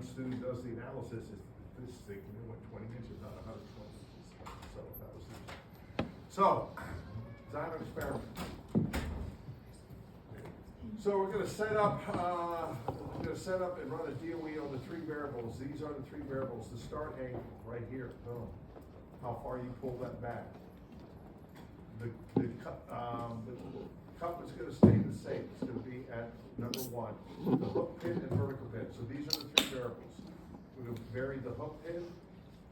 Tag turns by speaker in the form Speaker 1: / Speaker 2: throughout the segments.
Speaker 1: student does the analysis, this thing went 20 inches, not 120 inches. So that was it. So, design an experiment. So we're gonna set up, and run a DOE on the three variables. These are the three variables. The start angle, right here, boom. How far you pull that back. The cup is gonna stay the same. It's gonna be at number 1, the hook pin and vertical pin. So these are the three variables. We're gonna vary the hook pin,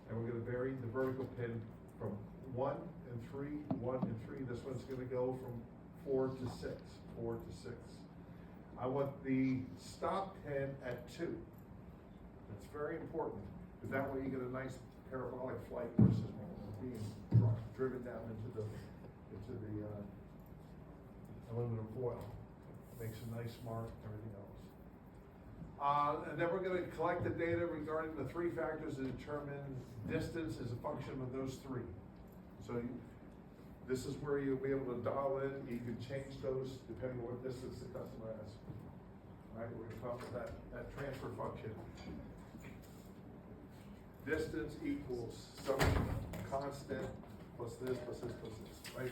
Speaker 1: and we're gonna vary the vertical pin from 1 and 3, 1 and 3. This one's gonna go from 4 to 6, 4 to 6. I want the stop pin at 2. That's very important, because that way you get a nice parabolic flight versus being driven down into the aluminum foil. Makes a nice mark, everything else. And then we're going to collect the data regarding the 3 factors to determine distance as a function of those 3. So this is where you'll be able to dial in. You can change those depending on what distance the customer has. All right, we're going to talk about that transfer function. Distance equals some constant plus this, right?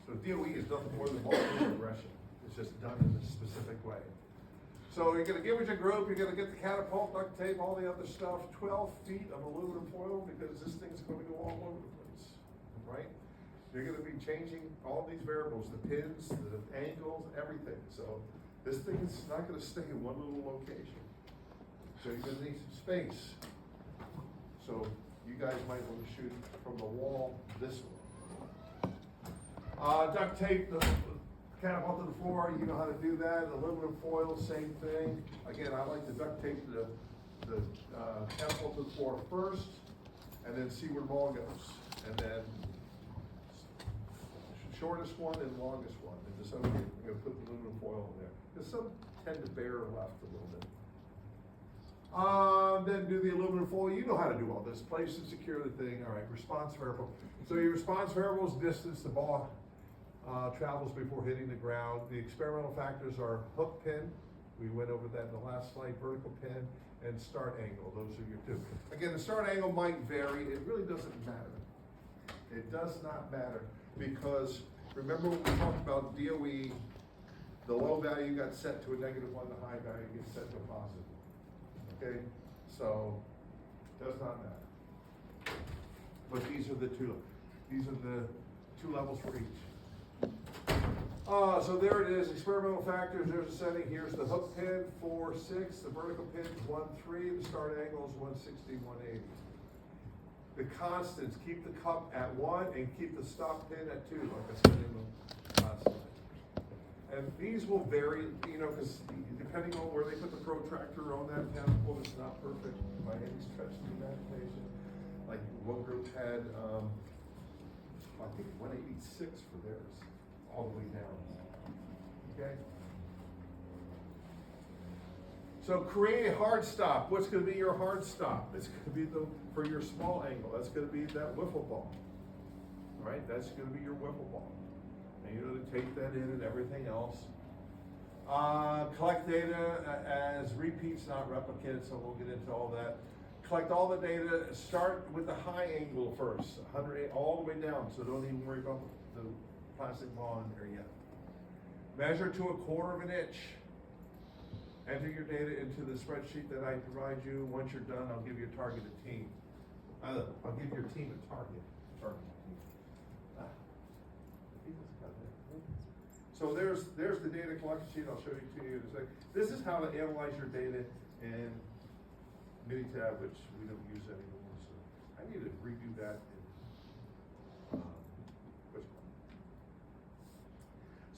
Speaker 1: So DOE is nothing more than multiple regression. It's just done in a specific way. So you're gonna give it your group, you're gonna get the catapult, duct tape, all the other stuff, 12 feet of aluminum foil, because this thing's gonna go all over the place, right? You're gonna be changing all these variables, the pins, the angles, everything. So this thing is not gonna stay in one little location. So you're gonna need some space. So you guys might want to shoot from the wall this way. Duct tape the catapult to the floor, you know how to do that. Aluminum foil, same thing. Again, I like to duct tape the catapult to the floor first, and then see where the ball goes. And then shortest one and longest one. And just over here, we're gonna put the aluminum foil in there. Because some tend to bear left a little bit. Then do the aluminum foil. You know how to do all this. Place and secure the thing. All right, response variable. So your response variable is distance the ball travels before hitting the ground. The experimental factors are hook pin. We went over that in the last slide. Vertical pin and start angle. Those are your 2. Again, the start angle might vary. It really doesn't matter. It does not matter, because remember when we talked about DOE, the low value got set to a -1, the high value gets set to a positive. Okay, so does not matter. But these are the 2. These are the 2 levels for each. So there it is. Experimental factors. There's a setting. Here's the hook pin 4, 6. The vertical pin is 1, 3. The start angle is 160, 180. The constants: keep the cup at 1 and keep the stop pin at 2, like I said in the last slide. And these will vary, you know, because depending on where they put the protractor on that catapult, it's not perfect by any stretch of the imagination. Like one group had, I think 186 for theirs, all the way down. Okay? So create a hard stop. What's going to be your hard stop? It's going to be for your small angle. That's going to be that wiffle ball. All right? That's going to be your wiffle ball. And you're going to take that in and everything else. Collect data as repeats, not replicated, so we'll get into all that. Collect all the data. Start with the high angle first, 108 all the way down, so don't even worry about the plastic ball in there yet. Measure to 1/4 inch. Enter your data into the spreadsheet that I provide you. Once you're done, I'll give you a targeted team. I'll give your team a target. So there's the data collection sheet. I'll show you to you in a second. This is how to analyze your data in Minitab, which we don't use anymore. So I need to redo that in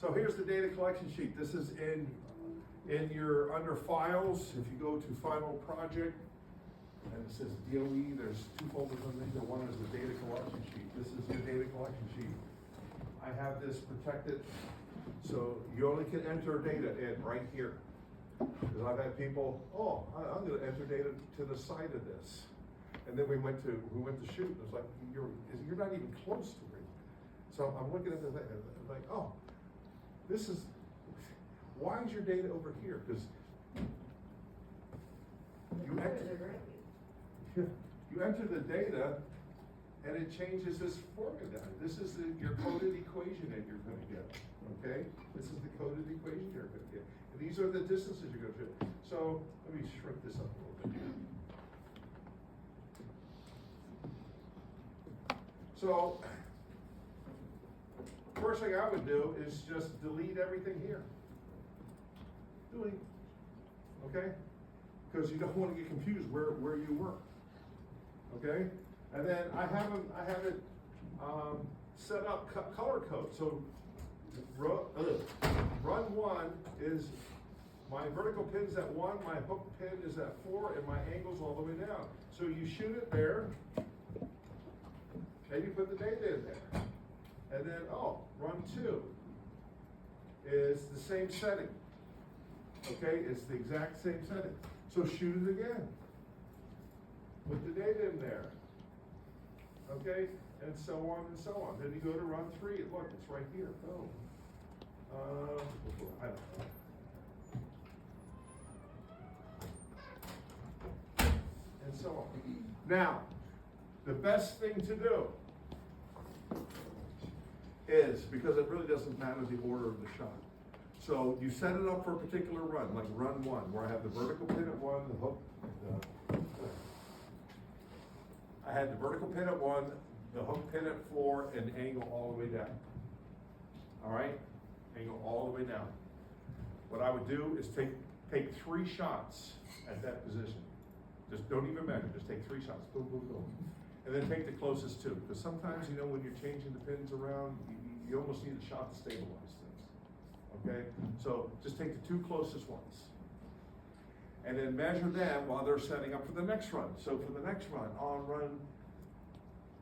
Speaker 1: So here's the data collection sheet. This is in your under files. If you go to final project and it says DOE, there's 2 folders underneath there. One is the data collection sheet. This is your data collection sheet. I have this protected, so you only can enter data in right here. Because I've had people, I'm going to enter data to the side of this, and then we went to shoot. It's like you're not even close to it. So I'm looking at the thing, and I'm like, why is your data over here? Because
Speaker 2: numbers are great.
Speaker 1: You enter the data, and it changes this formula. This is your coded equation that you're gonna get, okay? This is the coded equation you're gonna get. And these are the distances you're gonna do. So, let me shrink this up a little bit here. So, first thing I would do is just delete everything here. Delete, okay? Because you don't want to get confused where you work, okay? And then I have it set up color code. So run 1 is my vertical pin's at 1, my hook pin is at 4, and my angle's all the way down. So you shoot it there, and you put the data in there. And then, run 2 is the same setting. Okay, it's the exact same setting. So shoot it again. Put the data in there. Okay, and so on and so on. Then you go to run 3, and look, it's right here. Boom. I don't know. And so on. Now, the best thing to do is, because it really doesn't matter the order of the shot. So you set it up for a particular run, like run 1, where I have the vertical pin at 1, the hook. I had the vertical pin at 1, the hook pin at 4, and angle all the way down. All right, angle all the way down. What I would do is take 3 shots at that position. Just don't even measure. Just take 3 shots. Boom, boom, boom. And then take the closest 2, because sometimes, you know, when you're changing the pins around, you almost need a shot to stabilize things. Okay, so just take the 2 closest ones, and then measure them while they're setting up for the next run. So for the next run, on run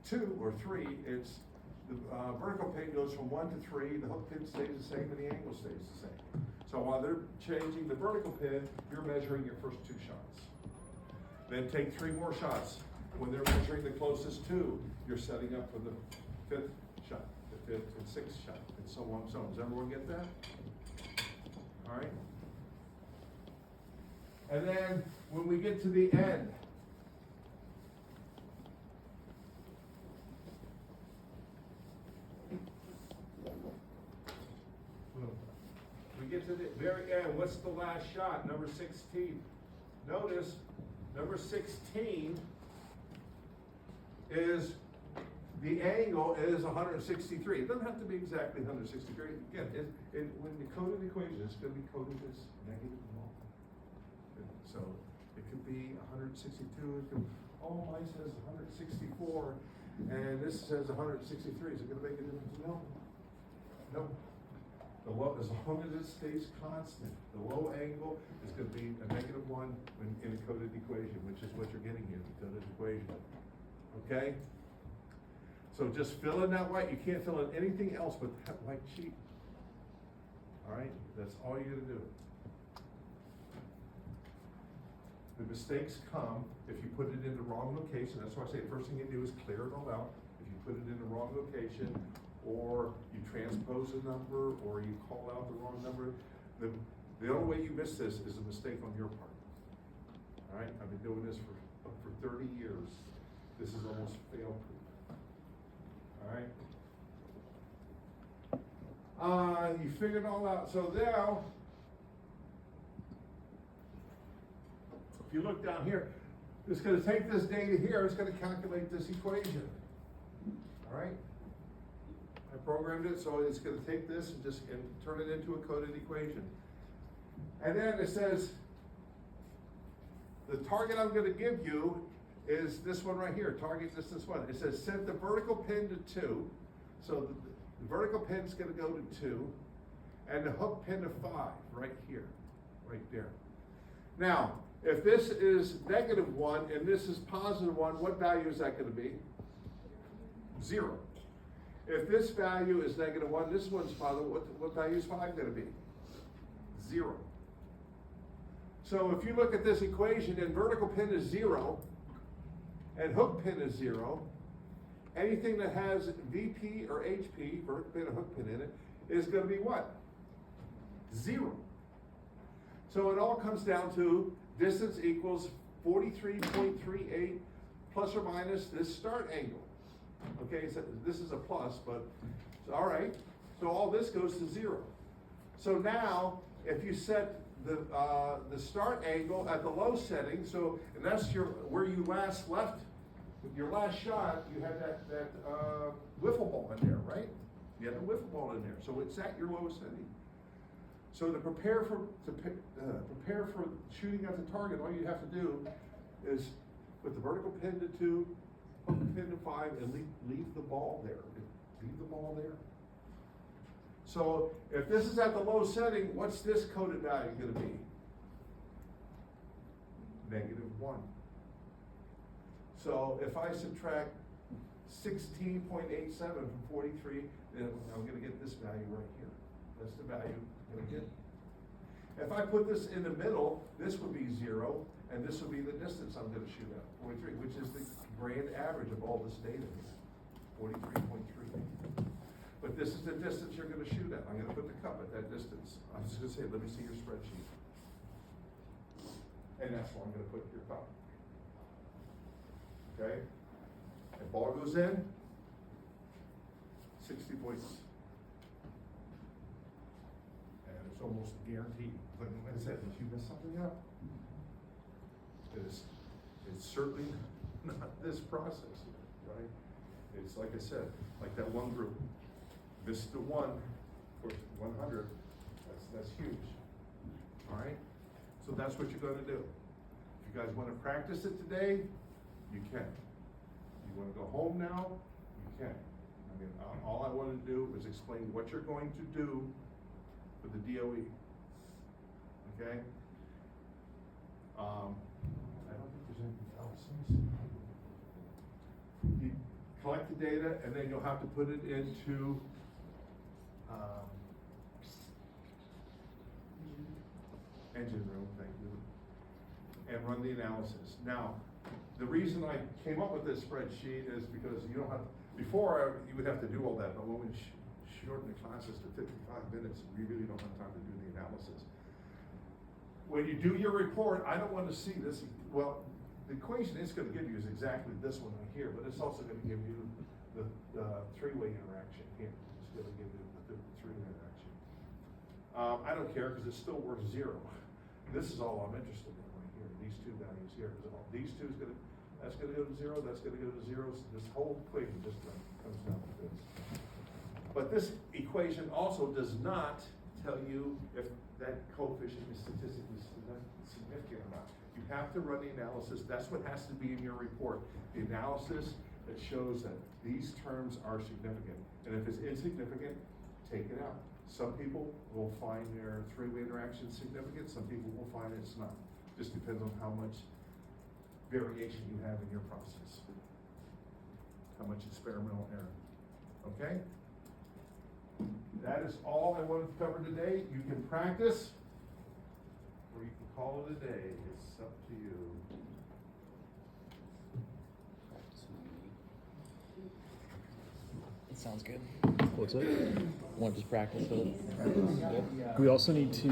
Speaker 1: 2 or 3, it's the vertical pin goes from 1 to 3, the hook pin stays the same, and the angle stays the same. So while they're changing the vertical pin, you're measuring your first 2 shots. Then take 3 more shots. When they're measuring the closest 2, you're setting up for the 5th shot, the 5th and 6th shot, and so on and so on. Does everyone get that? All right. And then when we get to the end, we get to the very end. What's the last shot? Number 16. Notice, number 16 is the angle is 163. It doesn't have to be exactly 163. Again, when you code an equation, it's going to be coded as negative 1. So it could be 162. It could, mine says 164, and this says 163. Is it going to make a difference? No. No. The low, as long as it stays constant, the low angle is going to be a negative 1 when in a coded equation, which is what you're getting here, the coded equation. Okay? So just fill in that white. You can't fill in anything else but that white sheet. All right? That's all you're going to do. The mistakes come if you put it in the wrong location. That's why I say the first thing you do is clear it all out. If you put it in the wrong location, or you transpose a number, or you call out the wrong number, the only way you miss this is a mistake on your part. All right? I've been doing this for 30 years. This is almost fail-proof. All right? You figured it all out. So now, if you look down here, it's going to take this data here, it's going to calculate this equation. All right? I programmed it, so it's going to take this and just turn it into a coded equation. And then it says, the target I'm going to give you is this one right here, target distance 1. It says set the vertical pin to 2. So the vertical pin's going to go to 2, and the hook pin to 5, right here, right there. Now, if this is negative 1 and this is positive 1, what value is that going to be? 0. If this value is negative 1, this one's positive, what value is 5 going to be? 0. So if you look at this equation, and vertical pin is 0, and hook pin is 0, anything that has VP or HP, vertical pin or hook pin in it, is going to be what? 0. So it all comes down to distance equals 43.38 plus or minus this start angle. Okay, so this is a plus, but, so, all right, so all this goes to 0. So now, if you set the start angle at the low setting, so, and that's where you last left, with your last shot, you had that wiffle ball in there, right? You had the wiffle ball in there, so it's at your lowest setting. So to prepare for shooting at the target, all you have to do is put the vertical pin to 2, hook the pin to 5, and leave the ball there. Leave the ball there. So if this is at the low setting, what's this coded value going to be? -1. So if I subtract 16.87 from 43, then I'm going to get this value right here. That's the value I'm going to get. If I put this in the middle, this would be 0, and this would be the distance I'm going to shoot at, 43, which is the grand average of all this data here, 43.3. But this is the distance you're going to shoot at. I'm going to put the cup at that distance. I'm just going to say, let me see your spreadsheet. And that's where I'm going to put your cup. Okay? And ball goes in, 60 points. And it's almost guaranteed. But like I said, if you mess something up, it's certainly not this process, right? It's like I said, like that one group. Missed the 1 for 100, that's huge. All right? So that's what you're going to do. If you guys want to practice it today, you can. You want to go home now, you can. I mean, all I want to do is explain what you're going to do with the DOE. Okay? I don't think there's anything else. You collect the data, and then you'll have to put it into engine room, thank you, and run the analysis. Now, the reason I came up with this spreadsheet is because you don't have, before you would have to do all that, but when we shorten the classes to 55 minutes, we really don't have time to do the analysis. When you do your report, I don't want to see this, well, the equation it's going to give you is exactly this one right here, but it's also going to give you the three-way interaction here. It's going to give you the three-way interaction. I don't care because it's still worth 0. This is all I'm interested in right here. These two values here. These two is going to, that's going to go to 0. That's going to go to 0. So this whole equation just comes down to this. But this equation also does not tell you if that coefficient is statistically significant or not. You have to run the analysis. That's what has to be in your report. The analysis that shows that these terms are significant. And if it's insignificant, take it out. Some people will find their three-way interaction significant. Some people will find it's not. Just depends on how much variation you have in your process. How much experimental error. Okay? That is all I wanted to cover today. You can practice, or you can call it a day. It's up to you.
Speaker 3: It sounds good.
Speaker 4: What's up?
Speaker 3: Want to just practice with it? Yep.
Speaker 4: We also need to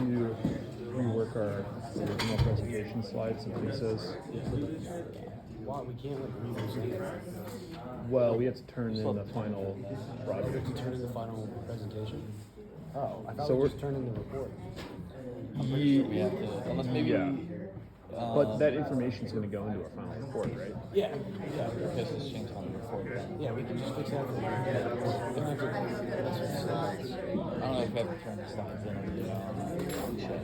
Speaker 4: rework our original presentation slides and pieces.
Speaker 5: Why we can't like redo it?
Speaker 4: Well, we have to turn in the final project.
Speaker 5: To turn in the final presentation. Oh, I thought
Speaker 4: So
Speaker 5: we
Speaker 4: we're-
Speaker 5: just turned in the report.
Speaker 3: We have to, unless maybe
Speaker 4: Yeah. But that information's going to go into our final report, right?
Speaker 5: Yeah.
Speaker 3: because it's changed on the report.
Speaker 5: Yeah, we can just fix that.
Speaker 3: I don't know if I have to turn the slides in or do it on the show.